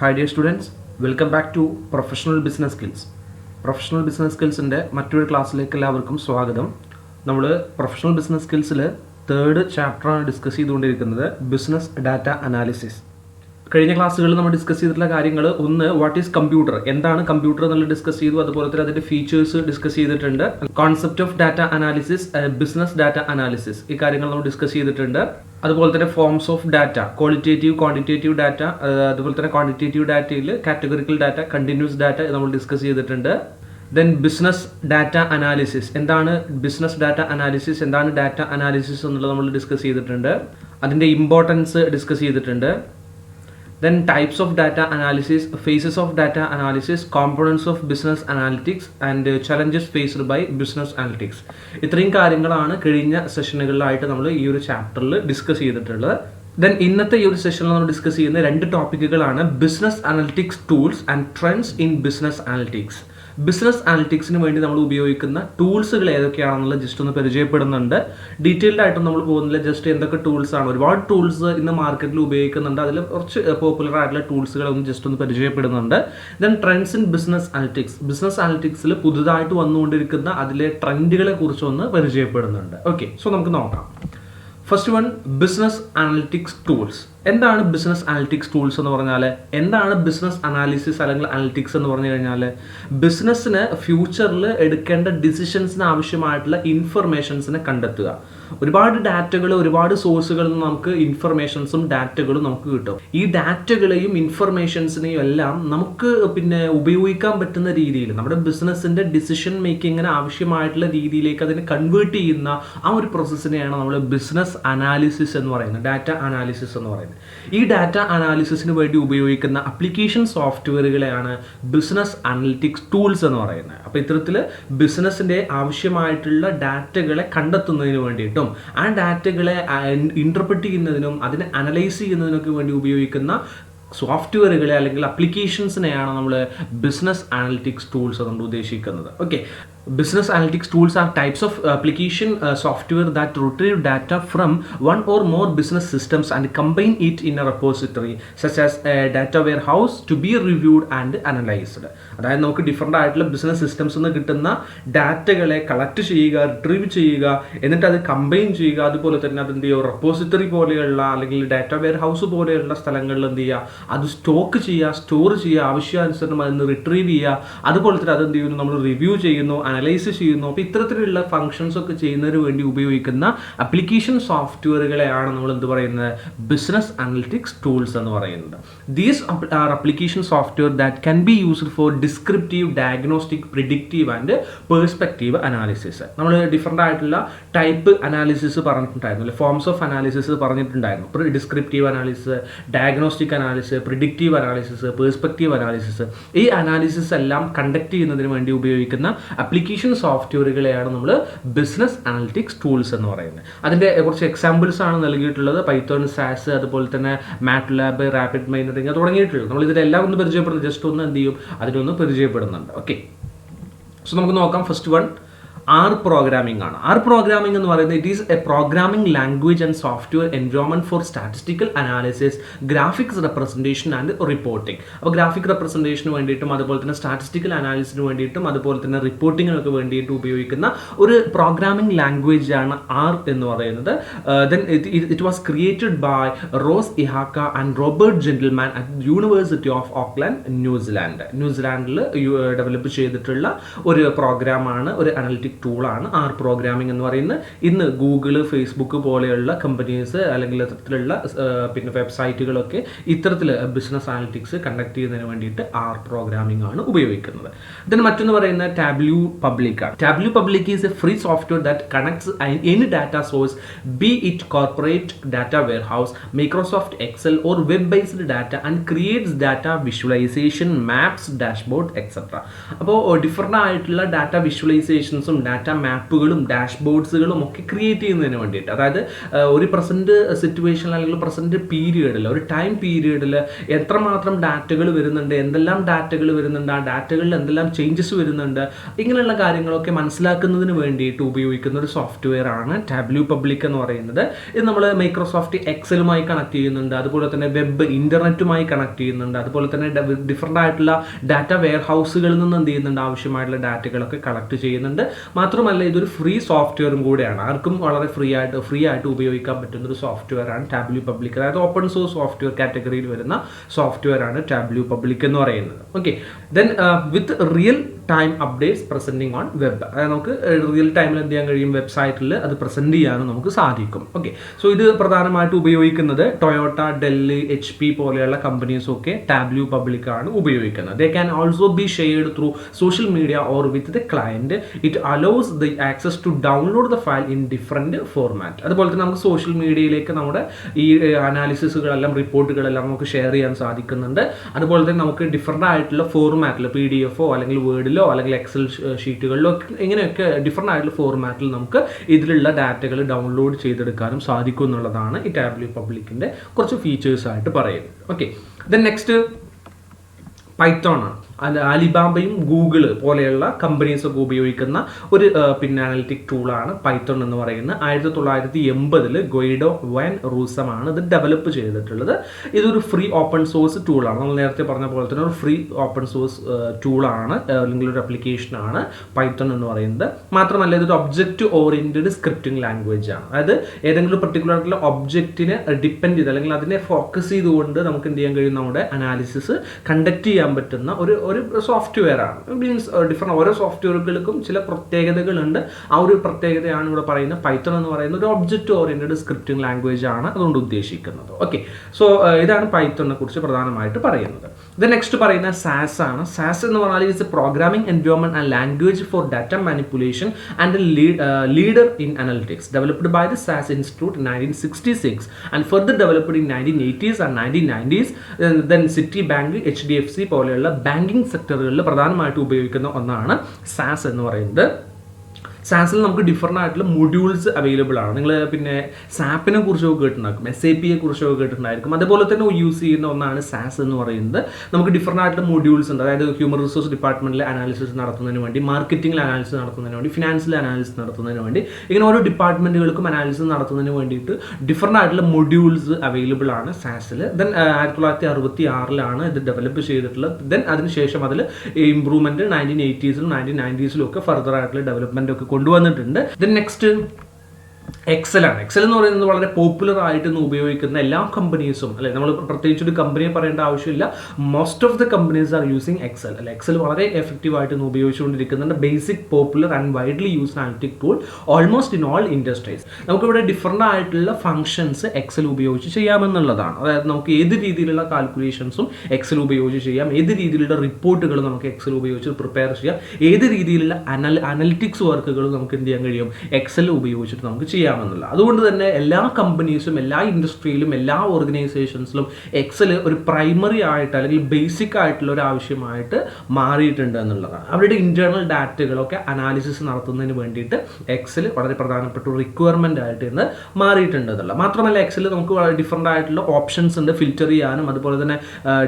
Hi dear students, welcome back to Professional Business Skills. Professional Business Skillsന്റെ മറ്റൊരു ക്ലാസ്സിലേക്ക് എല്ലാവർക്കും സ്വാഗതം. നമ്മൾ പ്രൊഫഷണൽ ബിസിനസ് സ്കിൽസിൽ തേർഡ് ചാപ്റ്ററാണ് ഡിസ്കസ് ചെയ്തുകൊണ്ടിരിക്കുന്നത്, ബിസിനസ് ഡാറ്റ അനാലിസിസ്. കഴിഞ്ഞ ക്ലാസ്സുകളിൽ നമ്മൾ ഡിസ്കസ് ചെയ്തിട്ടുള്ള കാര്യങ്ങൾ, ഒന്ന് വാട്ട് ഈസ് കമ്പ്യൂട്ടർ, എന്താണ് കമ്പ്യൂട്ടർ എന്നുള്ളത് ഡിസ്കസ് ചെയ്തു. അതുപോലെ തന്നെ അതിൻ്റെ ഫീച്ചേഴ്സ് ഡിസ്കസ് ചെയ്തിട്ടുണ്ട്. Concept of data analysis, business data analysis, ഈ കാര്യങ്ങൾ നമ്മൾ ഡിസ്കസ് ചെയ്തിട്ടുണ്ട്. അതുപോലെ തന്നെ forms of data, qualitative quantitative data, അതുപോലെ തന്നെ ക്വാണ്ടിറ്റേറ്റീവ് ഡാറ്റയിൽ കാറ്റഗറിക്കൽ ഡാറ്റ, കണ്ടിന്യൂസ് ഡാറ്റ നമ്മൾ ഡിസ്കസ് ചെയ്തിട്ടുണ്ട്. ദെൻ ബിസിനസ് ഡാറ്റ അനാലിസിസ്, എന്താണ് ബിസിനസ് ഡാറ്റ അനാലിസിസ്, എന്താണ് ഡാറ്റ അനാലിസിസ് എന്നുള്ളത് നമ്മൾ ഡിസ്കസ് ചെയ്തിട്ടുണ്ട്. അതിൻ്റെ ഇമ്പോർട്ടൻസ് ഡിസ്കസ് ചെയ്തിട്ടുണ്ട്. Then types of data analysis, phases of data analysis, components of business analytics and challenges faced by business analytics. ഇത്രയും കാര്യങ്ങളാണ് കഴിഞ്ഞ സെഷനുകളിലായിട്ട് നമ്മൾ ഈ ഒരു ചാപ്റ്ററിൽ ഡിസ്കസ് ചെയ്തിട്ടുള്ളത്. ദെൻ ഇന്നത്തെ ഈ ഒരു സെഷനിൽ നമ്മൾ ഡിസ്കസ് ചെയ്യുന്ന രണ്ട് ടോപ്പിക്കുകളാണ് business analytics tools and trends in business analytics. Business അനലിറ്റിക്സിന് വേണ്ടി നമ്മൾ ഉപയോഗിക്കുന്ന ടൂൾസുകൾ ഏതൊക്കെയാണെന്നുള്ളത് ജസ്റ്റ് ഒന്ന് പരിചയപ്പെടുന്നുണ്ട്. ഡീറ്റെയിൽഡ് ആയിട്ടും നമ്മൾ പോകുന്നില്ല, ജസ്റ്റ് എന്തൊക്കെ ടൂൾസ് ആണ്, ഒരുപാട് ടൂൾസ് ഇന്ന് മാർക്കറ്റിൽ ഉപയോഗിക്കുന്നുണ്ട്. അതിൽ കുറച്ച് പോപ്പുലർ ആയിട്ടുള്ള ടൂൾസുകളൊന്നും ജസ്റ്റ് ഒന്ന് പരിചയപ്പെടുന്നുണ്ട്. Then trends in business analytics, business അനലിറ്റിക്സിൽ പുതുതായിട്ട് വന്നുകൊണ്ടിരിക്കുന്ന അതിലെ ട്രെൻഡുകളെ കുറിച്ചൊന്ന് പരിചയപ്പെടുന്നുണ്ട്. ഓക്കെ, സോ നമുക്ക് നോക്കാം. First one, business analytics tools. എന്താണ് ബിസിനസ് അനലിറ്റിക്സ് ടൂൾസ് എന്ന് പറഞ്ഞാൽ, എന്താണ് ബിസിനസ് അനാലിസിസ് അല്ലെങ്കിൽ അനലിറ്റിക്സ് എന്ന് പറഞ്ഞു കഴിഞ്ഞാൽ, ബിസിനസ്സിന് ഫ്യൂച്ചറിൽ എടുക്കേണ്ട ഡിസിഷൻസിന് ആവശ്യമായിട്ടുള്ള ഇൻഫർമേഷൻസിനെ കണ്ടെത്തുക. ഒരുപാട് ഡാറ്റകൾ, ഒരുപാട് സോഴ്സുകളിൽ നിന്ന് നമുക്ക് ഇൻഫർമേഷൻസും ഡാറ്റകളും നമുക്ക് കിട്ടും. ഈ ഡാറ്റകളെയും ഇൻഫർമേഷൻസിനെയും എല്ലാം നമുക്ക് പിന്നെ ഉപയോഗിക്കാൻ പറ്റുന്ന രീതിയിൽ നമ്മുടെ ബിസിനസ്സിന്റെ ഡിസിഷൻ മേക്കിങ്ങിന് ആവശ്യമായിട്ടുള്ള രീതിയിലേക്ക് അതിനെ കൺവേർട്ട് ചെയ്യുന്ന ആ ഒരു പ്രോസസ്സിനെയാണ് നമ്മൾ ബിസിനസ് അനാലിസിസ് എന്ന് പറയുന്നത്, ഡാറ്റ അനാലിസിസ് എന്ന് പറയുന്നത്. ഈ ഡാറ്റ അനാലിസിസിന് വേണ്ടി ഉപയോഗിക്കുന്ന അപ്ലിക്കേഷൻ സോഫ്റ്റ്വെയറുകളെയാണ് ബിസിനസ് അനലിറ്റിക്സ് ടൂൾസ് എന്ന് പറയുന്നത്. അപ്പോൾ ഇത്തരത്തിൽ ബിസിനസ്സിന്റെ ആവശ്യമായിട്ടുള്ള ഡാറ്റകളെ കണ്ടെത്തുന്നതിന് വേണ്ടിയിട്ടും ആ ഡാറ്റകളെ ഇന്റർപ്രറ്റ് ചെയ്യുന്നതിനും അതിനെ അനലൈസ് ചെയ്യുന്നതിനൊക്കെ വേണ്ടി ഉപയോഗിക്കുന്ന സോഫ്റ്റ്വെയറുകളെ അല്ലെങ്കിൽ അപ്ലിക്കേഷൻസിനെയാണ് നമ്മൾ ബിസിനസ് അനലിറ്റിക്സ് ടൂൾസ് അതുകൊണ്ട് ഉദ്ദേശിക്കുന്നത്. Okay, business analytics tools are types of application software that retrieve data from one or more business systems and combine it in a repository such as a data warehouse to be reviewed and analyzed. അതായത് നമുക്ക് different ആയിട്ടുള്ള business systems നിന്ന് കിട്ടുന്ന ഡാറ്റകളെ collect ചെയ്യുക, retrieve ചെയ്യുക, എന്നിട്ട് അത് combine ചെയ്യുക. അതുപോലെ തന്നെ അത് എന്ത് ചെയ്യുക, റെപ്പോസിറ്ററി പോലെയുള്ള അല്ലെങ്കിൽ ഡാറ്റ വെയർ ഹൗസ് പോലെയുള്ള സ്ഥലങ്ങളിൽ എന്ത് ചെയ്യുക, അത് സ്റ്റോക്ക് ചെയ്യുക, സ്റ്റോർ ചെയ്യുക, ആവശ്യാനുസരണം അതിന് റിട്രീവ് ചെയ്യുക. അതുപോലെ തന്നെ അത് എന്ത് ചെയ്യുന്നു, നമ്മൾ റിവ്യൂ ചെയ്യുന്നു, അനലൈസ് ചെയ്യുന്നു. അപ്പോൾ ഇത്തരത്തിലുള്ള ഫംഗ്ഷൻസ് ഒക്കെ ചെയ്യുന്നതിന് വേണ്ടി ഉപയോഗിക്കുന്ന അപ്ലിക്കേഷൻ സോഫ്റ്റ്വെയറുകളെയാണ് നമ്മൾ എന്ത് പറയുന്നത്, ബിസിനസ് അനലിറ്റിക്സ് ടൂൾസ് എന്ന് പറയുന്നത്. These are application software that can be used for descriptive, diagnostic, predictive and perspective analysis. നമ്മൾ ഡിഫറെൻ്റ് ആയിട്ടുള്ള ടൈപ്പ് അനാലിസിസ് പറഞ്ഞിട്ടുണ്ടായിരുന്നു, അല്ലെ, ഫോംസ് ഓഫ് അനാലിസിസ് പറഞ്ഞിട്ടുണ്ടായിരുന്നു. Descriptive analysis, diagnostic analysis, predictive analysis, perspective analysis. ഈ analysis എല്ലാം conduct ചെയ്യുന്നതിന് വേണ്ടി ഉപയോഗിക്കുന്ന അപ്ലിക്കേഷൻ സോഫ്റ്റ്വെയറുകളെയാണ് നമ്മൾ ബിസിനസ് അനലിറ്റിക്സ് ടൂൾസ് എന്ന് പറയുന്നത്. അതിൻ്റെ കുറച്ച് എക്സാമ്പിൾസ് ആണ് നൽകിയിട്ടുള്ളത്, പൈത്തോൺ, സാസ്, അതുപോലെ തന്നെ മാറ്റ്ലാബ്, റാപ്പിഡ് മൈനറിങ് തുടങ്ങിയിട്ടുള്ളത്. നമ്മൾ ഇതിലെല്ലാം ഒന്ന് പരിചയപ്പെടുന്നത്, ജസ്റ്റ് ഒന്ന് എന്ത് ചെയ്യും, അതിനൊന്ന് പരിചയപ്പെടുന്നുണ്ട്. ഓക്കെ, സോ നമുക്ക് നോക്കാം. ഫസ്റ്റ് വൺ ആർ പ്രോഗ്രാമിംഗ് ആണ്. ആർ പ്രോഗ്രാമിംഗ് എന്ന് പറയുന്നത് it is A programming language and software environment for statistical analysis, graphics representation and reporting. അപ്പോൾ ഗ്രാഫിക് റെപ്രസെൻറ്റേഷന് വേണ്ടിയിട്ടും അതുപോലെ തന്നെ സ്റ്റാറ്റിസ്റ്റിക്കൽ അനാലിസിസിന് വേണ്ടിയിട്ടും അതുപോലെ തന്നെ റിപ്പോർട്ടിങ്ങിനൊക്കെ വേണ്ടിയിട്ട് ഉപയോഗിക്കുന്ന ഒരു പ്രോഗ്രാമിംഗ് ലാംഗ്വേജ് ആണ് ആർ എന്ന് പറയുന്നത്. Then it was created by Ross Ihaka and Robert Gentleman at University of Auckland, ന്യൂസിലാൻഡിൽ ഡെവലപ്പ് ചെയ്തിട്ടുള്ള ഒരു പ്രോഗ്രാമാണ്, ഒരു അനലിറ്റിക് ടൂളാണ് ആർ പ്രോഗ്രാമിംഗ് എന്ന് പറയുന്നത്. ഇന്ന് ഗൂഗിള്, ഫേസ്ബുക്ക് പോലെയുള്ള കമ്പനീസ് അല്ലെങ്കിൽ ഇത്തരത്തിലുള്ള പിന്നെ വെബ്സൈറ്റുകളൊക്കെ ഇത്തരത്തിൽ ബിസിനസ് അനലിറ്റിക്സ് കണ്ടക്ട് ചെയ്യുന്നതിന് വേണ്ടിയിട്ട് ആർ പ്രോഗ്രാമിംഗ് ആണ് ഉപയോഗിക്കുന്നത്. ഇതിന് മറ്റൊന്ന് പറയുന്നത് ടാബ്ല്യൂ പബ്ലിക് ആണ്. Tableau public is a free software that connects any data source, be it corporate data warehouse, Microsoft Excel or web based data and creates data visualisation, maps, dashboard etcetera. അപ്പോൾ different ആയിട്ടുള്ള data വിഷ്വലൈസേഷൻസും data മാപ്പുകളും ഡാഷ്ബോർഡ്സുകളും ഒക്കെ create ചെയ്യുന്നതിന് വേണ്ടിയിട്ട്. അതായത് ഒരു പ്രസൻറ്റ് സിറ്റുവേഷനിൽ അല്ലെങ്കിൽ പ്രസൻറ്റ് പീരിയഡിൽ, ഒരു ടൈം പീരിയഡിൽ എത്രമാത്രം ഡാറ്റകൾ വരുന്നുണ്ട്, എന്തെല്ലാം ഡാറ്റകൾ വരുന്നുണ്ട്, ആ ഡാറ്റകളിൽ എന്തെല്ലാം ചേഞ്ചസ് വരുന്നുണ്ട്, ഇങ്ങനെയുള്ള കാര്യങ്ങളൊക്കെ മനസ്സിലാക്കുന്നതിന് വേണ്ടിയിട്ട് ഉപയോഗിക്കുന്ന ഒരു സോഫ്റ്റ്വെയർ ആണ് ടാബ്ല്യൂ പബ്ലിക് എന്ന് പറയുന്നത്. ഇത് നമ്മൾ മൈക്രോസോഫ്റ്റ് എക്സലുമായി കണക്ട് ചെയ്യുന്നുണ്ട്, അതുപോലെ തന്നെ വെബ് ഇൻ്റർനെറ്റുമായി കണക്ട് ചെയ്യുന്നുണ്ട്, അതുപോലെ തന്നെ ഡിഫറൻ്റ് ആയിട്ടുള്ള ഡാറ്റ വെയർ ഹൗസുകളിൽ നിന്ന് എന്ത് ചെയ്യുന്നുണ്ട്, ആവശ്യമായിട്ടുള്ള ഡാറ്റകളൊക്കെ കളക്ട് ചെയ്യുന്നുണ്ട്. മാത്രമല്ല ഇതൊരു ഫ്രീ സോഫ്റ്റ്വെയറും കൂടെയാണ്, ആർക്കും വളരെ ഫ്രീ ആയിട്ട് ഉപയോഗിക്കാൻ പറ്റുന്ന ഒരു സോഫ്റ്റ്വെയർ ആണ് ടാബ്ല്യൂ പബ്ലിക്. അതായത് ഓപ്പൺ സോഴ്സ് സോഫ്റ്റ്വെയർ കാറ്റഗറിയിൽ വരുന്ന സോഫ്റ്റ്വെയർ ആണ് ടാബ്ല്യൂ പബ്ലിക് എന്ന് പറയുന്നത്. Okay, then with real time updates presenting on web. അതായത് നമുക്ക് റിയൽ ടൈമിൽ എന്ത് ചെയ്യാൻ കഴിയും, വെബ്സൈറ്റിൽ അത് പ്രസൻറ്റ് ചെയ്യാനും നമുക്ക് സാധിക്കും. ഓക്കെ, സോ ഇത് പ്രധാനമായിട്ട് ഉപയോഗിക്കുന്നത് ടൊയോട്ട, ഡെല്ല്, HP പോലെയുള്ള കമ്പനീസൊക്കെ ടാബ്ല്യൂ പബ്ലിക് ആണ് ഉപയോഗിക്കുന്നത്. They can also be shared through social media or with the client. It allows the access to download the file in different format. അതുപോലെ തന്നെ നമുക്ക് സോഷ്യൽ മീഡിയയിലേക്ക് നമ്മുടെ ഈ അനാലിസിസുകളെല്ലാം റിപ്പോർട്ടുകളെല്ലാം നമുക്ക് ഷെയർ ചെയ്യാൻ സാധിക്കുന്നുണ്ട്. അതുപോലെ തന്നെ നമുക്ക് ഡിഫറെൻ്റ് ആയിട്ടുള്ള ഫോർമാറ്റിൽ PDF അല്ലെങ്കിൽ വേർഡിലോ അല്ലെങ്കിൽ എക്സൽ ഷീറ്റുകളിലോ ഇങ്ങനെയൊക്കെ ഡിഫറെൻ്റ് ആയിട്ടുള്ള ഫോർമാറ്റിൽ നമുക്ക് ഇതിലുള്ള ഡാറ്റകൾ ഡൗൺലോഡ് ചെയ്തെടുക്കാനും സാധിക്കും എന്നുള്ളതാണ് ഈ ടാബ്ല്യൂ പബ്ലിക്കിൻ്റെ കുറച്ച് ഫീച്ചേഴ്സ് ആയിട്ട് പറയുന്നത്. ഓക്കെ, ദെൻ നെക്സ്റ്റ് പൈത്തോൺ ആണ്. അലിബാബയും ഗൂഗിൾ പോലെയുള്ള കമ്പനീസൊക്കെ ഉപയോഗിക്കുന്ന ഒരു പിന്നെ അനലിറ്റിക് ടൂളാണ് പൈത്തോൺ എന്ന് പറയുന്നത്. 1980 ഗൊയ്ഡോ വാൻ റൂസമാണ് ഇത് ഡെവലപ്പ് ചെയ്തിട്ടുള്ളത്. ഇതൊരു ഫ്രീ ഓപ്പൺ സോഴ്സ് ടൂളാണ്. നമ്മൾ നേരത്തെ പറഞ്ഞ പോലെ തന്നെ ഒരു ഫ്രീ ഓപ്പൺ സോഴ്സ് ടൂളാണ് അല്ലെങ്കിൽ ഒരു ആപ്ലിക്കേഷനാണ് പൈത്തോൺ എന്ന് പറയുന്നത്. മാത്രമല്ല ഇതൊരു ഒബ്ജക്റ്റ് ഓറിയൻറ്റഡ് സ്ക്രിപ്റ്റിംഗ് ലാംഗ്വേജ് ആണ്. അതായത് ഏതെങ്കിലും പെർട്ടിക്കുലർ ആയിട്ടുള്ള ഒബ്ജക്റ്റിനെ ഡിപ്പെൻഡ് ചെയ്ത് അല്ലെങ്കിൽ അതിനെ ഫോക്കസ് ചെയ്തുകൊണ്ട് നമുക്ക് എന്ത് ചെയ്യാൻ കഴിയും, നമ്മുടെ അനാലിസിസ് കണ്ടക്ട് ചെയ്യാൻ പറ്റുന്ന ഒരു സോഫ്റ്റ്വെയർ ആണ്. മീൻസ് ഡിഫറെൻ്റ് ഓരോ സോഫ്റ്റ്വെയറുകൾക്കും ചില പ്രത്യേകതകളുണ്ട്. ആ ഒരു പ്രത്യേകതയാണ് ഇവിടെ പറയുന്നത്. പൈത്തോൺ എന്ന് പറയുന്നത് ഒരു ഒബ്ജക്റ്റ് ഓറിയൻറ്റഡ് സ്ക്രിപ്റ്റിംഗ് ലാംഗ്വേജ് ആണ് അതുകൊണ്ട് ഉദ്ദേശിക്കുന്നത്. ഓക്കെ, സോ ഇതാണ് പൈത്തോണിനെ കുറിച്ച് പ്രധാനമായിട്ട് പറയുന്നത്. ഇത് നെക്സ്റ്റ് പറയുന്ന സാസ് ആണ്. സാസ് എന്ന് പറഞ്ഞാൽ it's a programming environment and language for data manipulation and leader in analytics, developed by the SAS institute in 1966 and further developed in 1980s and 1990s. Then Citibank, HDFC പോലെയുള്ള banking സെക്ടറുകളിൽ പ്രധാനമായിട്ട് ഉപയോഗിക്കുന്ന ഒന്നാണ് സാസ് എന്ന് പറയുന്നത്. സാസിൽ നമുക്ക് different ആയിട്ടുള്ള modules available ആണ്. നിങ്ങൾ പിന്നെ സാപ്പിനെ കുറിച്ചൊക്കെ കേട്ടിട്ടുണ്ടാക്കും, SAPയെ കുറിച്ചൊക്കെ കേട്ടിട്ടുണ്ടായിരിക്കും. അതുപോലെ തന്നെ യൂസ് ചെയ്യുന്ന ഒന്നാണ് സാസ് എന്ന് പറയുന്നത്. നമുക്ക് ഡിഫറെൻ്റ് ആയിട്ടുള്ള മൊഡ്യൂൾസ് ഉണ്ട്. അതായത് ഹ്യൂമൻ റിസോഴ്സ് ഡിപ്പാർട്ട്മെൻറ്റിൽ അനാലിസിസ് നടത്തുന്നതിന് വേണ്ടി, മാർക്കറ്റിംഗിൽ അനാലിസിസ് നടത്തുന്നതിന് വേണ്ടി, ഫിനാൻസിൽ അനാലിസിസ് നടത്തുന്നതിന് വേണ്ടി, ഇങ്ങനെ ഓരോ ഡിപ്പാർട്ട്മെൻറ്റുകൾക്കും അനാലിസിസ് നടത്തുന്നതിന് വേണ്ടിയിട്ട് ഡിഫറെൻ്റ് ആയിട്ടുള്ള മൊഡ്യൂൾസ് അവൈലബിൾ ആണ് സാസിൽ. ദെൻ 1966 ഇത് ഡെവലപ്പ് ചെയ്തിട്ടുള്ളത്. ദെൻ അതിനുശേഷം അതിൽ ഇംപ്രൂവ്മെൻറ്റ് 1980s 1990s ഒക്കെ ഫർദർ ആയിട്ടുള്ള ഡെവലപ്മെൻ്റ് ഒക്കെ കൊണ്ടുവന്നിട്ടുണ്ട്. ദെൻ നെക്സ്റ്റ് എക്സൽ ആണ്. എക്സൽ എന്ന് പറയുന്നത് വളരെ പോപ്പുലർ ആയിട്ട് ഇന്ന് ഉപയോഗിക്കുന്ന എല്ലാ കമ്പനീസും, അല്ലെ, നമ്മൾ പ്രത്യേകിച്ച് ഒരു കമ്പനിയെ പറയേണ്ട ആവശ്യമില്ല, most of the companies are using Excel. അല്ലെ, എക്സൽ വളരെ എഫക്റ്റീവ് ആയിട്ട് ഇന്ന് ഉപയോഗിച്ചുകൊണ്ടിരിക്കുന്നുണ്ട്. Basic, popular and widely used analytic tool almost in all industries. നമുക്കിവിടെ ഡിഫറെൻ്റ് ആയിട്ടുള്ള ഫംഗ്ഷൻസ് എക്സൽ ഉപയോഗിച്ച് ചെയ്യാമെന്നുള്ളതാണ്. അതായത് നമുക്ക് ഏത് രീതിയിലുള്ള കാൽക്കുലേഷൻസും എക്സൽ ഉപയോഗിച്ച് ചെയ്യാം, ഏത് രീതിയിലുള്ള റിപ്പോർട്ടുകളും നമുക്ക് എക്സൽ ഉപയോഗിച്ച് പ്രിപ്പയർ ചെയ്യാം, ഏത് രീതിയിലുള്ള അനലിറ്റിക്സ് വർക്കുകളും നമുക്ക് എന്ത് ചെയ്യാൻ കഴിയും, എക്സൽ ഉപയോഗിച്ചിട്ട് നമുക്ക് ചെയ്യാമെന്നുള്ള. അതുകൊണ്ട് തന്നെ എല്ലാ കമ്പനീസും, എല്ലാ ഇൻഡസ്ട്രിയിലും, എല്ലാ ഓർഗനൈസേഷൻസിലും എക്സൽ ഒരു പ്രൈമറി ആയിട്ട് അല്ലെങ്കിൽ ബേസിക് ആയിട്ടുള്ള ഒരു ആവശ്യമായിട്ട് മാറിയിട്ടുണ്ട് എന്നുള്ളതാണ്. അവരുടെ ഇന്റേണൽ ഡാറ്റകളൊക്കെ അനാലിസിസ് നടത്തുന്നതിന് വേണ്ടിയിട്ട് എക്സൽ വളരെ പ്രധാനപ്പെട്ട ഒരു റിക്വയർമെൻ്റ് ആയിട്ട് ഇന്ന് മാറിയിട്ടുണ്ട് എന്നുള്ള. മാത്രമല്ല എക്സൽ നമുക്ക് ഡിഫറെൻ്റ് ആയിട്ടുള്ള ഓപ്ഷൻസ് ഉണ്ട് ഫിൽറ്റർ ചെയ്യാനും, അതുപോലെ തന്നെ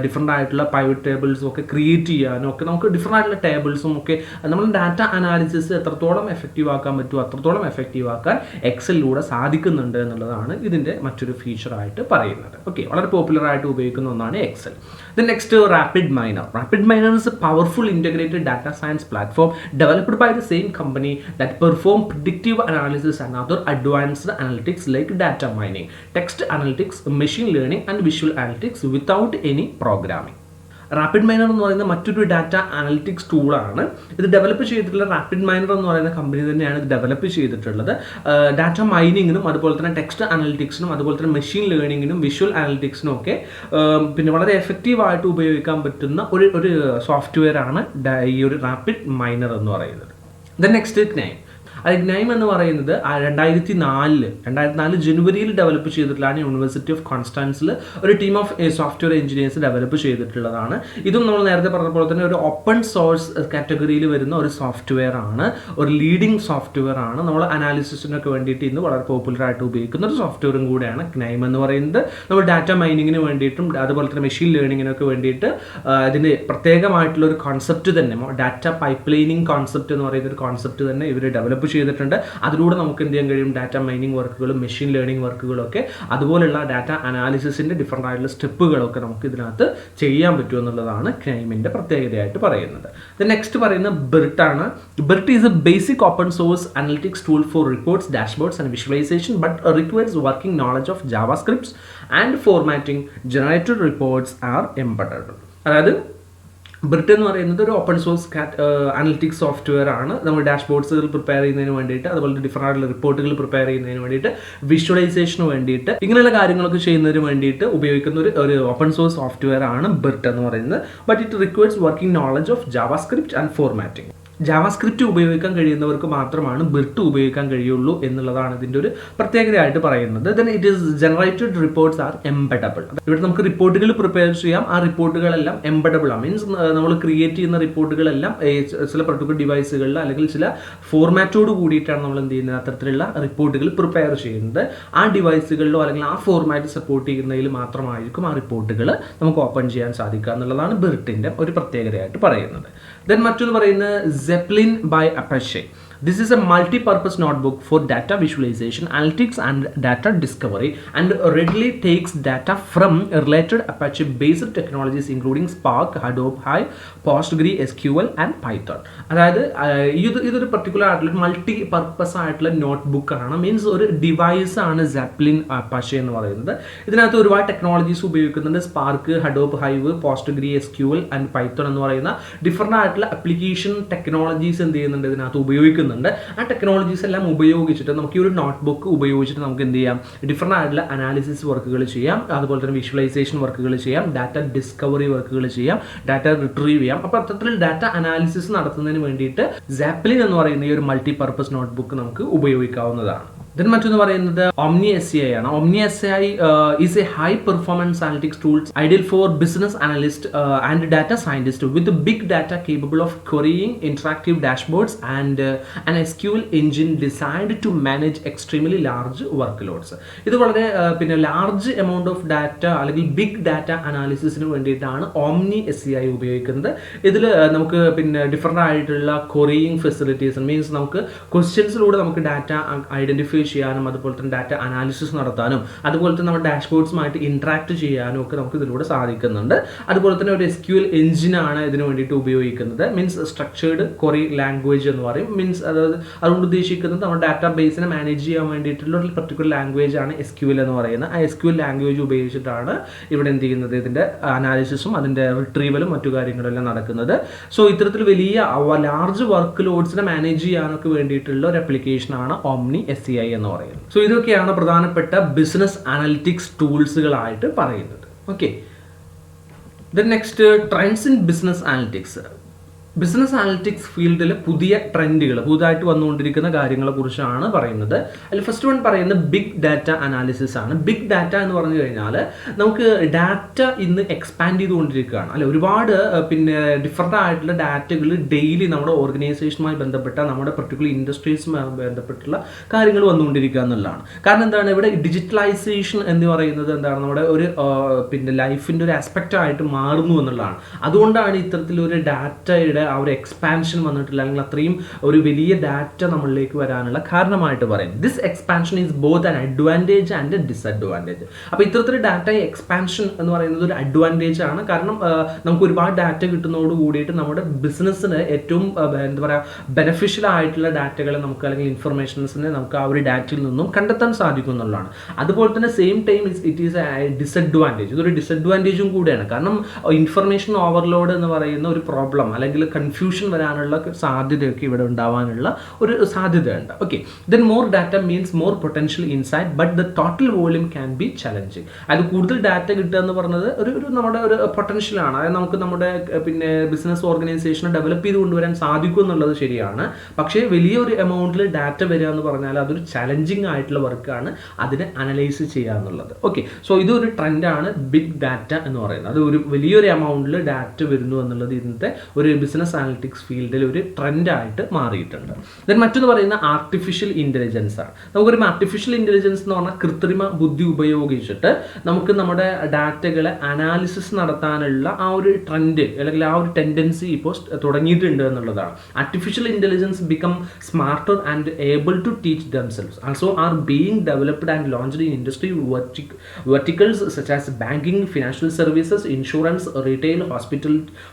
ഡിഫറെൻ്റ് ആയിട്ടുള്ള പൈവറ്റ് ടേബിൾസും ഒക്കെ ക്രിയേറ്റ് ചെയ്യാനും ഒക്കെ നമുക്ക് ഡിഫറെൻ്റ് ആയിട്ടുള്ള ടേബിൾസും ഒക്കെ നമ്മൾ ഡാറ്റ അനാലിസിസ് എത്രത്തോളം എഫക്റ്റീവ് ആക്കാൻ പറ്റുമോ അത്രത്തോളം എഫക്റ്റീവ് ആക്കാൻ എക്സലിലൂടെ സാധിക്കുന്നുണ്ട് എന്നുള്ളതാണ് ഇതിൻ്റെ മറ്റൊരു ഫീച്ചറായിട്ട് പറയുന്നത്. ഓക്കെ, വളരെ പോപ്പുലർ ആയിട്ട് ഉപയോഗിക്കുന്ന ഒന്നാണ് Excel. Then next RapidMiner. RapidMiner is a powerful integrated data science platform developed by the same company that perform predictive analysis and other advanced analytics like data mining, text analytics, machine learning and visual analytics without any programming. RapidMiner എന്ന് പറയുന്ന മറ്റൊരു data analytics ടൂളാണ്. ഇത് develop ചെയ്തിട്ടുള്ള rapid minor എന്ന് പറയുന്ന company തന്നെയാണ് ഇത് ഡെവലപ്പ് ചെയ്തിട്ടുള്ളത്. ഡാറ്റ മൈനിങ്ങിനും അതുപോലെ തന്നെ ടെക്സ്റ്റ് അനലിറ്റിക്സിനും അതുപോലെ തന്നെ മെഷീൻ ലേണിങ്ങിനും വിഷ്വൽ അനലിറ്റിക്സിനും ഒക്കെ പിന്നെ വളരെ എഫക്റ്റീവായിട്ട് ഉപയോഗിക്കാൻ പറ്റുന്ന ഒരു സോഫ്റ്റ്വെയർ ആണ് ഈ ഒരു റാപ്പിഡ് മൈനർ എന്ന് പറയുന്നത്. Then next KNIME. അത് ഗ്നൈം എന്ന് പറയുന്നത് 2004 ജനുവരിയിൽ ഡെവലപ്പ് ചെയ്തിട്ടുള്ളതാണ്. യൂണിവേഴ്സിറ്റി ഓഫ് കോൺസ്റ്റാൻസിൽ ഒരു team of software engineers develop ചെയ്തിട്ടുള്ളതാണ്. ഇതും നമ്മൾ നേരത്തെ പറഞ്ഞ പോലെ തന്നെ ഒരു ഓപ്പൺ സോഴ്സ് കാറ്റഗറിയിൽ വരുന്ന ഒരു സോഫ്റ്റ്വെയർ ആണ്, ഒരു ലീഡിംഗ് സോഫ്റ്റ്വെയർ ആണ്. നമ്മൾ അനാലിസിസിനൊക്കെ വേണ്ടിയിട്ട് ഇന്ന് വളരെ പോപ്പുലർ ആയിട്ട് ഉപയോഗിക്കുന്ന ഒരു സോഫ്റ്റ്വെയറും കൂടെയാണ് ഗ്നൈം എന്ന് പറയുന്നത്. നമ്മൾ ഡാറ്റ മൈനിങ്ങിന് വേണ്ടിയിട്ടും അതുപോലെ തന്നെ മെഷീൻ ലേണിങ്ങിനൊക്കെ വേണ്ടിയിട്ട് ഇതിന് പ്രത്യേകമായിട്ടുള്ള ഒരു കോൺസെപ്റ്റ് തന്നെ, ഡാറ്റ പൈപ്പ് ലൈനിങ് കോൺസെപ്റ്റ് എന്ന് പറയുന്ന ഒരു കോൺസെപ്റ്റ് തന്നെ ഇവർ ഡെവലപ്പ് ചെയ്തിട്ടുണ്ട്. അതിലൂടെ നമുക്ക് എന്ത് ചെയ്യാൻ കഴിയും, ഡാറ്റ മൈനിങ് വർക്കുകളും മെഷീൻ ലേണിംഗ് വർക്കുകളൊക്കെ അതുപോലുള്ള ഡാറ്റ അനാലിസിസിൻ്റെ ഡിഫറൻ്റ് ആയിട്ടുള്ള സ്റ്റെപ്പുകളൊക്കെ നമുക്ക് ഇതിനകത്ത് ചെയ്യാൻ പറ്റും എന്നുള്ളതാണ് ഗ്നൈമിൻ്റെ പ്രത്യേകതയായിട്ട് പറയുന്നത്. നെക്സ്റ്റ് പറയുന്നത് BERT ആണ്. BERT is a basic open source analytics tool for reports, dashboards and visualisation but requires working knowledge of JavaScripts and formatting. Generated reports are embedded. അതായത് BERT എന്ന് പറയുന്നത് ഒരു ഓപ്പൺ സോഴ്സ് അനലിറ്റിക്സ് സോഫ്റ്റ്വെയർ ആണ്. നമ്മൾ ഡാഷ്ബോർഡ്സുകൾ prepare ചെയ്യുന്നതിന് വേണ്ടിയിട്ട്, അതുപോലെ different ആയിട്ടുള്ള റിപ്പോർട്ടുകൾ പ്രിപ്പയർ ചെയ്യുന്നതിന് വേണ്ടിയിട്ട്, വിഷ്വലൈസേഷന് വേണ്ടിയിട്ട്, ഇങ്ങനെയുള്ള കാര്യങ്ങളൊക്കെ ചെയ്യുന്നതിന് വേണ്ടിയിട്ട് ഉപയോഗിക്കുന്ന ഒരു ഓപ്പൺ സോഴ്സ് സോഫ്റ്റ്വെയർ ആണ് BERT എന്ന് പറയുന്നത്. But it requires working knowledge of JavaScript and formatting. JavaScript ഉപയോഗിക്കാൻ കഴിയുന്നവർക്ക് മാത്രമാണ് BERT ഉപയോഗിക്കാൻ കഴിയുള്ളൂ എന്നുള്ളതാണ് ഇതിൻ്റെ ഒരു പ്രത്യേകതയായിട്ട് പറയുന്നത്. Then it is generated reports are embeddable. ഇവിടെ നമുക്ക് റിപ്പോർട്ടുകൾ പ്രിപ്പയർ ചെയ്യാം. ആ റിപ്പോർട്ടുകളെല്ലാം എംബഡബിൾ ആണ്. മീൻസ് നമ്മൾ ക്രിയേറ്റ് ചെയ്യുന്ന റിപ്പോർട്ടുകളെല്ലാം ചില പർട്ടിക്കുലർ ഡിവൈസുകളിൽ അല്ലെങ്കിൽ ചില ഫോർമാറ്റോട് കൂടിയിട്ടാണ് നമ്മൾ എന്ത് ചെയ്യുന്നത്, അത്തരത്തിലുള്ള റിപ്പോർട്ടുകൾ പ്രിപ്പയർ ചെയ്യുന്നത്. ആ ഡിവൈസുകളിലോ അല്ലെങ്കിൽ ആ ഫോർമാറ്റ് സപ്പോർട്ട് ചെയ്യുന്നതിൽ മാത്രമായിരിക്കും ആ റിപ്പോർട്ടുകൾ നമുക്ക് ഓപ്പൺ ചെയ്യാൻ സാധിക്കുക എന്നുള്ളതാണ് BERTൻ്റെ ഒരു പ്രത്യേകതയായിട്ട് പറയുന്നത്. ദെൻ മറ്റൊന്ന് പറയുന്നത് Zeppelin by Apache. This is a multi-purpose notebook for data visualization, analytics and data discovery, and readily takes data from related Apache-based technologies including Spark, Hadoop, Hive, PostgreSQL and Python. അതായത് ഇതൊരു particular ആയിട്ടുള്ള multi purpose ആയിട്ടുള്ള notebook ആണ്. Means ഒരു device ആണ് Zeppelin Apache എന്ന് പറയുന്നത്. ഇതിനകത്ത് ഒരുപാട് ടെക്നോളജീസ് ഉപയോഗിക്കുന്നുണ്ട്. Spark, Hadoop, Hive, PostgreSQL and Python എന്ന് പറയുന്ന ഡിഫറൻ്റ് ആയിട്ടുള്ള അപ്ലിക്കേഷൻ ടെക്നോളജീസ് എന്ത് ചെയ്യുന്നുണ്ട്, ഇതിനകത്ത് ഉപയോഗിക്കുന്നുണ്ട്. ആ ടെക്നോളജീസ് എല്ലാം ഉപയോഗിച്ചിട്ട് നമുക്ക് ഈ ഒരു നോട്ട്ബുക്ക് ഉപയോഗിച്ചിട്ട് നമുക്ക് എന്ത് ചെയ്യാം, ഡിഫറൻ്റ് ആയിട്ടുള്ള അനാലിസിസ് വർക്കുകൾ ചെയ്യാം, അതുപോലെ തന്നെ വിഷ്വലൈസേഷൻ വർക്കുകൾ ചെയ്യാം, ഡാറ്റ ഡിസ്കവറി വർക്കുകൾ ചെയ്യാം, ഡാറ്റ റിട്രീവ് ചെയ്യാം. അപ്പോൾ അത്തരത്തിൽ ഡാറ്റ അനാലിസിസ് നടത്തുന്നതിന് വേണ്ടിയിട്ട് Zeppelin എന്ന് പറയുന്ന ഈ ഒരു മൾട്ടി പർപ്പസ് നോട്ട്ബുക്ക് നമുക്ക് ഉപയോഗിക്കാവുന്നതാണ്. Then മറ്റൊന്ന് പറയുന്നത് Omni SCI ആണ്. Omni SCI is a high performance analytics tool ideal for business analysts and data scientists with big data capable of querying interactive dashboards and an SQL engine designed to manage extremely large workloads. ഇത് വളരെ പിന്നെ large amount of data അല്ലെങ്കിൽ big data അനാലിസിസിന് വേണ്ടിയിട്ടാണ് Omni SCI ഉപയോഗിക്കുന്നത്. ഇതിൽ നമുക്ക് പിന്നെ different ആയിട്ടുള്ള ക്വറിയിങ് ഫെസിലിറ്റീസ്, മീൻസ് നമുക്ക് ക്വസ്റ്റ്യൻസിലൂടെ നമുക്ക് ഡാറ്റ ഐഡന്റിഫൈ ചെയ്യാനും അതുപോലെ തന്നെ ഡാറ്റ അനാലിസിസ് നടത്താനും അതുപോലെ തന്നെ നമ്മുടെ ഡാഷ്ബോർഡ്സുമായിട്ട് ഇൻട്രാക്ട് ചെയ്യാനും ഒക്കെ നമുക്ക് ഇതിലൂടെ സാധിക്കുന്നുണ്ട്. അതുപോലെ തന്നെ ഒരു SQL എഞ്ചിനാണ് ഇതിന് വേണ്ടിയിട്ട് ഉപയോഗിക്കുന്നത്. മീൻസ് സ്ട്രക്ചേർഡ് ക്വറി ലാംഗ്വേജ് എന്ന് പറയും. മീൻസ് അതുകൊണ്ട് ഉദ്ദേശിക്കുന്നത് നമ്മുടെ ഡാറ്റാ ബേസിനെ മാനേജ് ചെയ്യാൻ വേണ്ടിയിട്ടുള്ള ഒരു പർട്ടിക്കുലർ ലാംഗ്വേജ് ആണ് SQL എന്ന് പറയുന്നത്. ആ SQL ലാംഗ്വേജ് ഉപയോഗിച്ചിട്ടാണ് ഇവിടെ എന്ത് ചെയ്യുന്നത്, ഇതിൻ്റെ അനാലിസിസും അതിൻ്റെ റിട്രീവലും മറ്റു കാര്യങ്ങളെല്ലാം നടക്കുന്നത്. സോ ഇത്തരത്തിൽ വലിയ ലാർജ് വർക്ക് ലോഡ്സിനെ മാനേജ് ചെയ്യാനൊക്കെ വേണ്ടിയിട്ടുള്ള ഒരു ആപ്ലിക്കേഷനാണ് Omni SCI എന്ന് പറയുന്നത്. സോ ഇതൊക്കെയാണ് പ്രധാനപ്പെട്ട ബിസിനസ് അനലിറ്റിക്സ് ടൂൾസുകളായിട്ട് പറയുന്നത്. Okay, then next trends in business analytics. Business analytics ഫീൽഡിൽ പുതിയ ട്രെൻഡുകൾ, പുതുതായിട്ട് വന്നുകൊണ്ടിരിക്കുന്ന കാര്യങ്ങളെ കുറിച്ചാണ് പറയുന്നത്. അതിൽ ഫസ്റ്റ് വൺ പറയുന്നത് ബിഗ് ഡാറ്റ അനാലിസിസ് ആണ്. ബിഗ് ഡാറ്റ എന്ന് പറഞ്ഞു കഴിഞ്ഞാൽ നമുക്ക് ഡാറ്റ ഇന്ന് എക്സ്പാൻഡ് ചെയ്തുകൊണ്ടിരിക്കുകയാണ് അല്ലെ. ഒരുപാട് പിന്നെ ഡിഫറൻ്റ് ആയിട്ടുള്ള ഡാറ്റകൾ ഡെയിലി നമ്മുടെ ഓർഗനൈസേഷനുമായി ബന്ധപ്പെട്ട നമ്മുടെ പർട്ടിക്കുലർ ഇൻഡസ്ട്രീസുമായി ബന്ധപ്പെട്ടുള്ള കാര്യങ്ങൾ വന്നുകൊണ്ടിരിക്കുക എന്നുള്ളതാണ്. കാരണം എന്താണ്, ഇവിടെ ഡിജിറ്റലൈസേഷൻ എന്ന് പറയുന്നത് എന്താണ്, നമ്മുടെ ഒരു പിന്നെ ലൈഫിൻ്റെ ഒരു ആസ്പെക്റ്റ് ആയിട്ട് മാറുന്നു എന്നുള്ളതാണ്. അതുകൊണ്ടാണ് ഇത്തരത്തിലൊരു ഡാറ്റയുടെ ആ ഒരു എക്സ്പാൻഷൻ വന്നിട്ടില്ല, അല്ലെങ്കിൽ അത്രയും ഒരു വലിയ ഡാറ്റ നമ്മളിലേക്ക് വരാനുള്ള കാരണമായിട്ട് പറയും. This expansion is both an advantage and disadvantage. അപ്പോൾ ഇത്തരത്തിൽ ഡാറ്റ എക്സ്പാൻഷൻ എന്ന് പറയുന്നത് ഒരു അഡ്വാൻറ്റേജ് ആണ്. കാരണം നമുക്ക് ഒരുപാട് ഡാറ്റ കിട്ടുന്നതോട് കൂടിയിട്ട് നമ്മുടെ ബിസിനസ്സിന് ഏറ്റവും എന്താ പറയുക ബെനഫിഷ്യൽ ആയിട്ടുള്ള ഡാറ്റകളെ നമുക്ക് അല്ലെങ്കിൽ ഇൻഫർമേഷൻസിനെ നമുക്ക് ആ ഒരു ഡാറ്റയിൽ നിന്നും കണ്ടെത്താൻ സാധിക്കും എന്നുള്ളതാണ്. അതുപോലെ തന്നെ same time it is A disadvantage. ഇതൊരു ഡിസഡ്വാൻറ്റേജും കൂടിയാണ്. കാരണം ഇൻഫർമേഷൻ ഓവർലോഡ് എന്ന് പറയുന്ന ഒരു പ്രോബ്ലം അല്ലെങ്കിൽ കൺഫ്യൂഷൻ വരാനുള്ള സാധ്യതയൊക്കെ ഇവിടെ ഉണ്ടാവാനുള്ള ഒരു സാധ്യതയുണ്ട്. Okay, then more data means more potential insight but the total volume can be challenging. അത് കൂടുതൽ ഡാറ്റ കിട്ടുക എന്ന് പറഞ്ഞത് ഒരു നമ്മുടെ ഒരു പൊട്ടൻഷ്യലാണ്. അതായത് നമുക്ക് നമ്മുടെ പിന്നെ ബിസിനസ് ഓർഗനൈസേഷനെ ഡെവലപ്പ് ചെയ്ത് കൊണ്ടുവരാൻ സാധിക്കും എന്നുള്ളത് ശരിയാണ്. പക്ഷേ വലിയൊരു എമൗണ്ടിൽ ഡാറ്റ വരിക എന്ന് പറഞ്ഞാൽ അതൊരു ചലഞ്ചിങ് ആയിട്ടുള്ള വർക്കാണ്, അതിനെ അനലൈസ് ചെയ്യുക എന്നുള്ളത്. ഓക്കെ, സോ ഇതൊരു ട്രെൻഡാണ് ബിഗ് ഡാറ്റ എന്ന് പറയുന്നത്. അത് ഒരു വലിയൊരു എമൗണ്ടിൽ ഡാറ്റ വരുന്നു എന്നുള്ളത് ഇന്നത്തെ ഒരു ബിസിനസ് അനലിറ്റിക്സ് ഫീൽഡിൽ ഒരു ട്രെൻഡായിട്ട് മാറിയിട്ടുണ്ട്. ദെൻ മറ്റൊന്ന് പറയുന്ന ആർട്ടിഫിഷ്യൽ ഇൻ്റലിജൻസ് ആണ്. നമുക്കൊരു ആർട്ടിഫിഷ്യൽ ഇൻ്റലിജൻസ് എന്ന് പറഞ്ഞാൽ കൃത്രിമ ബുദ്ധി ഉപയോഗിച്ചിട്ട് നമുക്ക് നമ്മുടെ ഡാറ്റകളെ അനാലിസിസ് നടത്താനുള്ള ആ ഒരു ട്രെൻഡ് അല്ലെങ്കിൽ ആ ഒരു ടെൻഡൻസി ഇപ്പോൾ തുടങ്ങിയിട്ടുണ്ട് എന്നുള്ളതാണ്. Artificial intelligence become smarter and able to teach themselves also are being developed and launched in industry verticals such as banking, financial services, insurance, retail,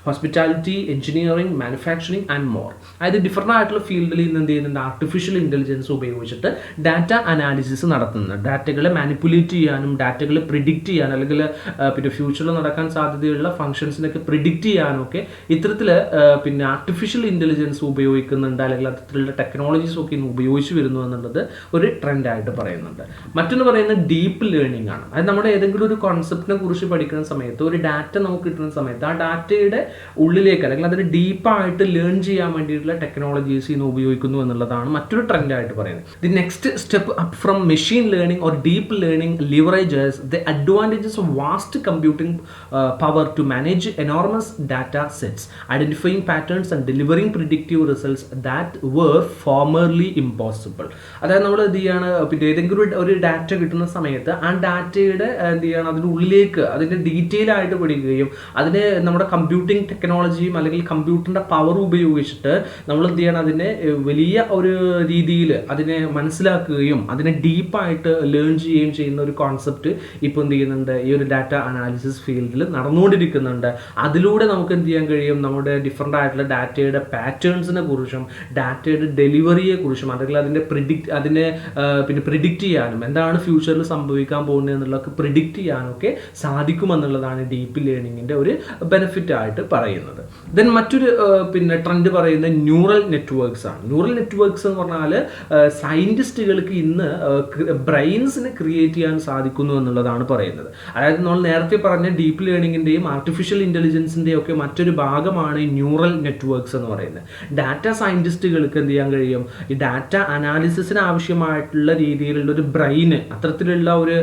hospitality, engineering, manufacturing and more. അതായത് different ആയിട്ടുള്ള ഫീൽഡിൽ ഇന്ന് എന്ത് ചെയ്യുന്നുണ്ട്, artificial intelligence ഉപയോഗിച്ചിട്ട് data analysis നടത്തുന്നുണ്ട്. ഡാറ്റകളെ manipulate ചെയ്യാനും ഡാറ്റകളെ പ്രിഡിക്റ്റ് ചെയ്യാനും അല്ലെങ്കിൽ പിന്നെ ഫ്യൂച്ചറിൽ നടക്കാൻ സാധ്യതയുള്ള ഫംഗ്ഷൻസിനൊക്കെ പ്രിഡിക്റ്റ് ചെയ്യാനും ഒക്കെ ഇത്തരത്തിൽ പിന്നെ ആർട്ടിഫിഷ്യൽ ഇൻ്റലിജൻസ് ഉപയോഗിക്കുന്നുണ്ട്, അല്ലെങ്കിൽ അത്തരത്തിലുള്ള ടെക്നോളജീസ് ഒക്കെ ഇന്ന് ഉപയോഗിച്ച് വരുന്നു എന്നുള്ളത് ഒരു ട്രെൻഡായിട്ട് പറയുന്നുണ്ട്. മറ്റൊന്ന് പറയുന്നത് ഡീപ്പ് ലേണിംഗ് ആണ്. അത് നമ്മുടെ ഏതെങ്കിലും ഒരു കോൺസെപ്റ്റിനെ കുറിച്ച് പഠിക്കുന്ന സമയത്ത് ഒരു ഡാറ്റ നമുക്ക് കിട്ടുന്ന സമയത്ത് ആ ഡാറ്റയുടെ ഉള്ളിലേക്ക് അല്ലെങ്കിൽ അതിന് ഡീപ്പായിട്ട് ലേൺ ചെയ്യാൻ വേണ്ടിയിട്ടുള്ള ടെക്നോളജീസ് ഇന്ന് ഉപയോഗിക്കുന്നു എന്നുള്ളതാണ് മറ്റൊരു ട്രെൻഡായിട്ട് പറയുന്നത്. The next step up from machine learning or deep learning leverages the advantages of vast computing power to manage enormous data sets, identifying patterns and delivering predictive results that were formerly impossible. അതായത് നമ്മൾ എന്ത് ചെയ്യാണ്, പിന്നെ ഏതെങ്കിലും ഒരു data കിട്ടുന്ന സമയത്ത് ആ ഡാറ്റയുടെ എന്ത് ചെയ്യണം, അതിൻ്റെ ഉള്ളിലേക്ക് അതിൻ്റെ ഡീറ്റെയിൽ ആയിട്ട് പഠിക്കുകയും അതിനെ നമ്മുടെ കമ്പ്യൂട്ടിംഗ് ടെക്നോളജിയും അല്ലെങ്കിൽ കമ്പ്യൂട്ടറിൻ്റെ പവർ ഉപയോഗിച്ചിട്ട് നമ്മൾ എന്ത് ചെയ്യണം, അതിനെ വലിയ ഒരു രീതിയിൽ അതിനെ മനസ്സിലാക്കുകയും അതിനെ ഡീപ്പായിട്ട് ലേൺ ചെയ്യുകയും ചെയ്യുന്ന ഒരു കോൺസെപ്റ്റ് ഇപ്പോൾ എന്ത് ചെയ്യുന്നുണ്ട്, ഈ ഒരു ഡാറ്റ അനാലിസിസ് ഫീൽഡിൽ നടന്നുകൊണ്ടിരിക്കുന്നുണ്ട്. അതിലൂടെ നമുക്ക് എന്ത് ചെയ്യാൻ കഴിയും, നമ്മുടെ ഡിഫറൻ്റ് ആയിട്ടുള്ള ഡാറ്റയുടെ പാറ്റേൺസിനെ കുറിച്ചും ഡാറ്റയുടെ ഡെലിവറിയെ കുറിച്ചും അല്ലെങ്കിൽ അതിൻ്റെ പിന്നെ പ്രിഡിക്റ്റ് ചെയ്യാനും എന്താണ് ഫ്യൂച്ചറിൽ സംഭവിക്കാൻ പോകുന്നത് എന്നുള്ളതൊക്കെ പ്രിഡിക്റ്റ് ചെയ്യാനൊക്കെ സാധിക്കുമെന്നുള്ളതാണ് ഡീപ്പ് ലേണിങ്ങിൻ്റെ ഒരു ബെനിഫിറ്റ് ആയിട്ട് പറയുന്നത്. ദെൻ മറ്റൊരു പിന്നെ ട്രെൻഡ് പറയുന്നത് ന്യൂറൽ നെറ്റ്വർക്ക്സ് ആണ്. ന്യൂറൽ നെറ്റ്വർക്ക്സ് എന്ന് പറഞ്ഞാൽ സയൻറ്റിസ്റ്റുകൾക്ക് ഇന്ന് ബ്രെയിൻസിനെ ക്രിയേറ്റ് ചെയ്യാൻ സാധിക്കുന്നു എന്നുള്ളതാണ് പറയുന്നത്. അതായത് നമ്മൾ നേരത്തെ പറഞ്ഞ ഡീപ്പ് ലേണിങ്ങിൻ്റെയും ആർട്ടിഫിഷ്യൽ ഇൻ്റലിജൻസിൻ്റെയും ഒക്കെ മറ്റൊരു ഭാഗമാണ് ഈ ന്യൂറൽ നെറ്റ്വർക്ക്സ് എന്ന് പറയുന്നത്. ഡാറ്റ സയൻറ്റിസ്റ്റുകൾക്ക് എന്ത് ചെയ്യാൻ കഴിയും, ഈ ഡാറ്റ അനാലിസിസിന് ആവശ്യമായിട്ടുള്ള രീതിയിലുള്ള ഒരു ബ്രെയിന്, അത്തരത്തിലുള്ള ഒരു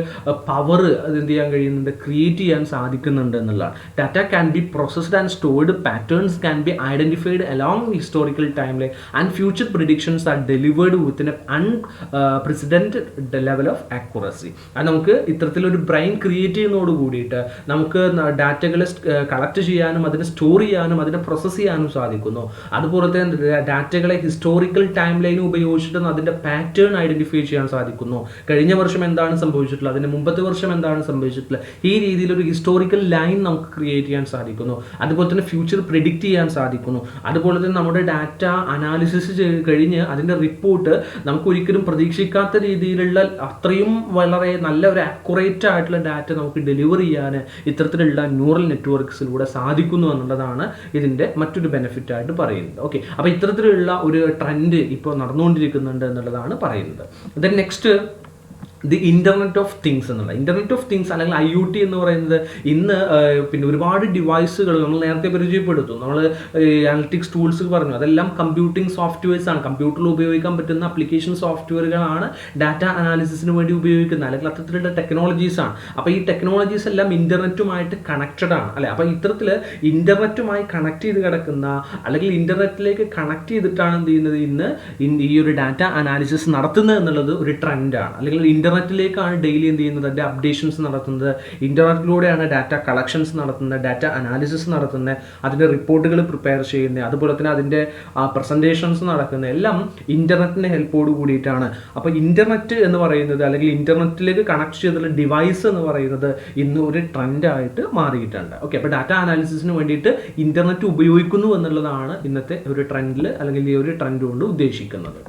പവർ അത് എന്ത് ചെയ്യാൻ കഴിയുന്നുണ്ട്, ക്രിയേറ്റ് ചെയ്യാൻ സാധിക്കുന്നുണ്ട് എന്നുള്ളതാണ്. Data can be processed and stored, patterns can be identified along historical time line and future predictions R delivered with N unprecedented level of accuracy. അത് നമുക്ക് ഇത്തരത്തിലൊരു ബ്രെയിൻ ക്രിയേറ്റ് ചെയ്യുന്നതോട് കൂടിയിട്ട് നമുക്ക് ഡാറ്റകളെ കളക്ട് ചെയ്യാനും അതിനെ സ്റ്റോർ ചെയ്യാനും അതിനെ പ്രോസസ്സ് ചെയ്യാനും സാധിക്കുന്നു. അതുപോലെ തന്നെ ഡാറ്റകളെ ഹിസ്റ്റോറിക്കൽ ടൈം ലൈൻ ഉപയോഗിച്ചിട്ട് അതിൻ്റെ പാറ്റേൺ ഐഡന്റിഫൈ ചെയ്യാൻ സാധിക്കുന്നു. കഴിഞ്ഞ വർഷം എന്താണ് സംഭവിച്ചിട്ടുള്ളത്, അതിന് മുമ്പത്തെ വർഷം എന്താണ് സംഭവിച്ചിട്ടുള്ളത്, ഈ രീതിയിലൊരു ഹിസ്റ്റോറിക്കൽ ലൈൻ നമുക്ക് ക്രിയേറ്റ് ചെയ്യാൻ സാധിക്കുന്നു. അതുപോലെ തന്നെ ഫ്യൂച്ചർ പ്രിഡിക്റ്റ് ചെയ്യാൻ സാധിക്കുന്നു. അതുപോലെ തന്നെ നമ്മുടെ ഡാറ്റ അനാലിസിസ് കഴിഞ്ഞ് അതിൻ്റെ റിപ്പോർട്ട് നമുക്ക് ഒരിക്കലും പ്രതീക്ഷിക്കാത്ത രീതിയിലുള്ള അത്രയും വളരെ നല്ല ഒരു ആക്യുറേറ്റ് ആയിട്ടുള്ള ഡാറ്റ നമുക്ക് ഡെലിവർ ചെയ്യാൻ ഇത്തരത്തിലുള്ള ന്യൂറൽ നെറ്റ്വർക്ക്സിലൂടെ സാധിക്കുന്നു എന്നുള്ളതാണ് ഇതിൻ്റെ മറ്റൊരു ബെനിഫിറ്റ് ആയിട്ട് പറയുന്നത്. ഓക്കെ, അപ്പോൾ ഇത്തരത്തിലുള്ള ഒരു ട്രെൻഡ് ഇപ്പോൾ നടന്നുകൊണ്ടിരിക്കുന്നുണ്ട് എന്നുള്ളതാണ് പറയുന്നത്. Then next the internet of things എന്നുള്ള ഇൻ്റർനെറ്റ് ഓഫ് തിങ്സ് അല്ലെങ്കിൽ IoT എന്ന് പറയുന്നത് ഇന്ന് പിന്നെ ഒരുപാട് ഡിവൈസുകൾ നമ്മൾ നേരത്തെ പരിചയപ്പെടുത്തും. നമ്മൾ അനലിറ്റിക്സ് ടൂൾസ് പറഞ്ഞു, അതെല്ലാം കമ്പ്യൂട്ടിംഗ് സോഫ്റ്റ്വെയർസ് ആണ്. കമ്പ്യൂട്ടറിൽ ഉപയോഗിക്കാൻ പറ്റുന്ന ആപ്ലിക്കേഷൻ സോഫ്റ്റ്വെയറുകളാണ് ഡാറ്റ അനാലിസിസിന് വേണ്ടി ഉപയോഗിക്കുന്നത്, അല്ലെങ്കിൽ അത്തരത്തിലുള്ള ടെക്നോളജീസ് ആണ്. അപ്പോൾ ഈ ടെക്നോളജീസ് എല്ലാം ഇൻ്റർനെറ്റുമായിട്ട് കണക്റ്റഡ് ആണ് അല്ലേ. അപ്പോൾ ഇത്തരത്തിൽ ഇൻ്റർനെറ്റുമായി കണക്ട് ചെയ്ത് കിടക്കുന്ന അല്ലെങ്കിൽ ഇൻ്റർനെറ്റിലേക്ക് കണക്ട് ചെയ്തിട്ടാണ് എന്ത് ചെയ്യുന്നത്, ഇന്ന് ഈ ഒരു ഡാറ്റ അനാലിസിസ് നടത്തുന്നത് എന്നുള്ളത് ഒരു ട്രെൻഡാണ്. അല്ലെങ്കിൽ ഇൻ്റർനെറ്റിലേക്കാണ് ഡെയിലി എന്ത് ചെയ്യുന്നത്, അതിൻ്റെ അപ്ഡേഷൻസ് നടത്തുന്നത്, ഇൻ്റർനെറ്റിലൂടെയാണ് ഡാറ്റ കളക്ഷൻസ് നടത്തുന്നത്, ഡാറ്റ അനാലിസിസ് നടത്തുന്നത്, അതിൻ്റെ റിപ്പോർട്ടുകൾ പ്രിപ്പയർ ചെയ്യുന്നത്, അതുപോലെ തന്നെ അതിൻ്റെ പ്രസൻറ്റേഷൻസ് നടക്കുന്നത് എല്ലാം ഇൻ്റർനെറ്റിൻ്റെ ഹെൽപ്പോട് കൂടിയിട്ടാണ്. അപ്പോൾ ഇൻ്റർനെറ്റ് എന്ന് പറയുന്നത് അല്ലെങ്കിൽ ഇൻ്റർനെറ്റിലേക്ക് കണക്ട് ചെയ്തിട്ടുള്ള ഡിവൈസ് എന്ന് പറയുന്നത് ഇന്ന് ഒരു ട്രെൻഡായിട്ട് മാറിയിട്ടുണ്ട്. ഓക്കെ, അപ്പോൾ ഡാറ്റ അനാലിസിസിന് വേണ്ടിയിട്ട് ഇൻ്റർനെറ്റ് ഉപയോഗിക്കുന്നു എന്നുള്ളതാണ് ഇന്നത്തെ ഒരു ട്രെൻഡിൽ അല്ലെങ്കിൽ ഈ ഒരു ട്രെൻഡ് കൊണ്ട് ഉദ്ദേശിക്കുന്നത്.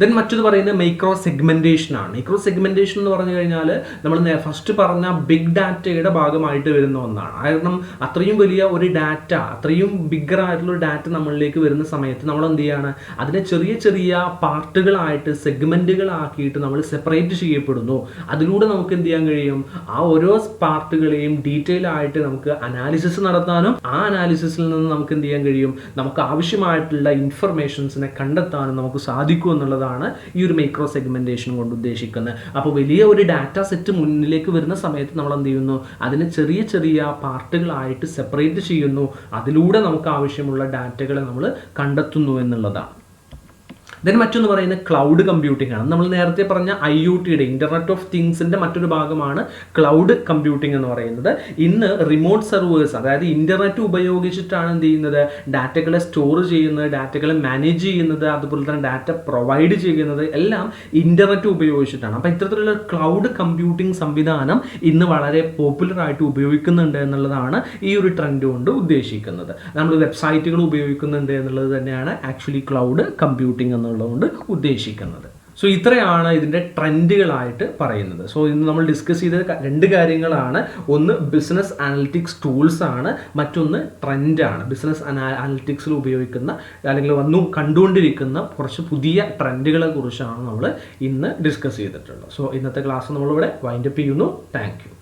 ദെൻ മറ്റൊരു പറയുന്നത് മൈക്രോ സെഗ്മെൻറ്റേഷൻ ആണ്. മൈക്രോ സെഗ്മെൻറ്റേഷൻ എന്ന് പറഞ്ഞു കഴിഞ്ഞാൽ നമ്മൾ ഫസ്റ്റ് പറഞ്ഞ ബിഗ് ഡാറ്റയുടെ ഭാഗമായിട്ട് വരുന്ന ഒന്നാണ്. കാരണം അത്രയും വലിയ ഒരു ഡാറ്റ, അത്രയും ബിഗ്ഗർ ആയിട്ടുള്ള ഒരു ഡാറ്റ നമ്മളിലേക്ക് വരുന്ന സമയത്ത് നമ്മൾ എന്ത് ചെയ്യാണ്, അതിനെ ചെറിയ ചെറിയ പാർട്ടുകളായിട്ട് സെഗ്മെൻറ്റുകളാക്കിയിട്ട് നമ്മൾ സെപ്പറേറ്റ് ചെയ്യപ്പെടുന്നു. അതിലൂടെ നമുക്ക് എന്ത് ചെയ്യാൻ കഴിയും, ആ ഓരോ പാർട്ടുകളെയും ഡീറ്റെയിൽ ആയിട്ട് നമുക്ക് അനാലിസിസ് നടത്താനും ആ അനാലിസിസിൽ നിന്ന് നമുക്ക് എന്ത് ചെയ്യാൻ കഴിയും, നമുക്ക് ആവശ്യമായിട്ടുള്ള ഇൻഫർമേഷൻസിനെ കണ്ടെത്താനും നമുക്ക് സാധിക്കും എന്നുള്ളതാണ് ഈ ഒരു മൈക്രോ സെഗ്മെന്റേഷൻ കൊണ്ട് ഉദ്ദേശിക്കുന്നത്. അപ്പോൾ വലിയ ഒരു ഡാറ്റ സെറ്റ് മുന്നിലേക്ക് വരുന്ന സമയത്ത് നമ്മൾ എന്ത് ചെയ്യുന്നു, അതിനെ ചെറിയ ചെറിയ പാർട്ടുകളായിട്ട് സെപ്പറേറ്റ് ചെയ്യുന്നു. അതിലൂടെ നമുക്ക് ആവശ്യമുള്ള ഡാറ്റകളെ നമ്മൾ കണ്ടെത്തുന്നു എന്നുള്ളതാണ്. ദെൻ മറ്റൊന്ന് പറയുന്നത് ക്ലൗഡ് കമ്പ്യൂട്ടിംഗ് ആണ്. നമ്മൾ നേരത്തെ പറഞ്ഞ IoTയുടെ ഇൻ്റർനെറ്റ് ഓഫ് തിങ്സിൻ്റെ മറ്റൊരു ഭാഗമാണ് ക്ലൗഡ് കമ്പ്യൂട്ടിംഗ് എന്ന് പറയുന്നത്. ഇന്ന് റിമോട്ട് സെർവേഴ്സ്, അതായത് ഇൻ്റർനെറ്റ് ഉപയോഗിച്ചിട്ടാണ് എന്ത് ചെയ്യുന്നത്, ഡാറ്റകളെ സ്റ്റോർ ചെയ്യുന്നത്, ഡാറ്റകളെ മാനേജ് ചെയ്യുന്നത്, അതുപോലെ തന്നെ ഡാറ്റ പ്രൊവൈഡ് ചെയ്യുന്നത് എല്ലാം ഇൻ്റർനെറ്റ് ഉപയോഗിച്ചിട്ടാണ്. അപ്പോൾ ഇത്തരത്തിലുള്ള ക്ലൗഡ് കമ്പ്യൂട്ടിംഗ് സംവിധാനം ഇന്ന് വളരെ പോപ്പുലർ ആയിട്ട് ഉപയോഗിക്കുന്നുണ്ട് എന്നുള്ളതാണ് ഈ ഒരു ട്രെൻഡ് കൊണ്ട് ഉദ്ദേശിക്കുന്നത്. നമ്മൾ വെബ്സൈറ്റുകൾ ഉപയോഗിക്കുന്നുണ്ട് എന്നുള്ളത് തന്നെയാണ് ആക്ച്വലി ക്ലൗഡ് കമ്പ്യൂട്ടിംഗ് എന്നുള്ളതുകൊണ്ട് ഉദ്ദേശിക്കുന്നത്. സോ ഇത്രയാണ് ഇതിൻ്റെ ട്രെൻഡുകളായിട്ട് പറയുന്നത്. സോ ഇന്ന് നമ്മൾ ഡിസ്കസ് ചെയ്ത 2 കാര്യങ്ങളാണ്. ഒന്ന് ബിസിനസ് അനലിറ്റിക്സ് ടൂൾസ് ആണ്, മറ്റൊന്ന് ട്രെൻഡാണ്. ബിസിനസ് അനലിറ്റിക്സിൽ ഉപയോഗിക്കുന്ന അല്ലെങ്കിൽ കണ്ടുകൊണ്ടിരിക്കുന്ന കുറച്ച് പുതിയ ട്രെൻഡുകളെ കുറിച്ചാണ് നമ്മൾ ഇന്ന് ഡിസ്കസ് ചെയ്തിട്ടുള്ളത്. സോ ഇന്നത്തെ ക്ലാസ് നമ്മളിവിടെ വൈൻഡപ്പ് ചെയ്യുന്നു. Thank you.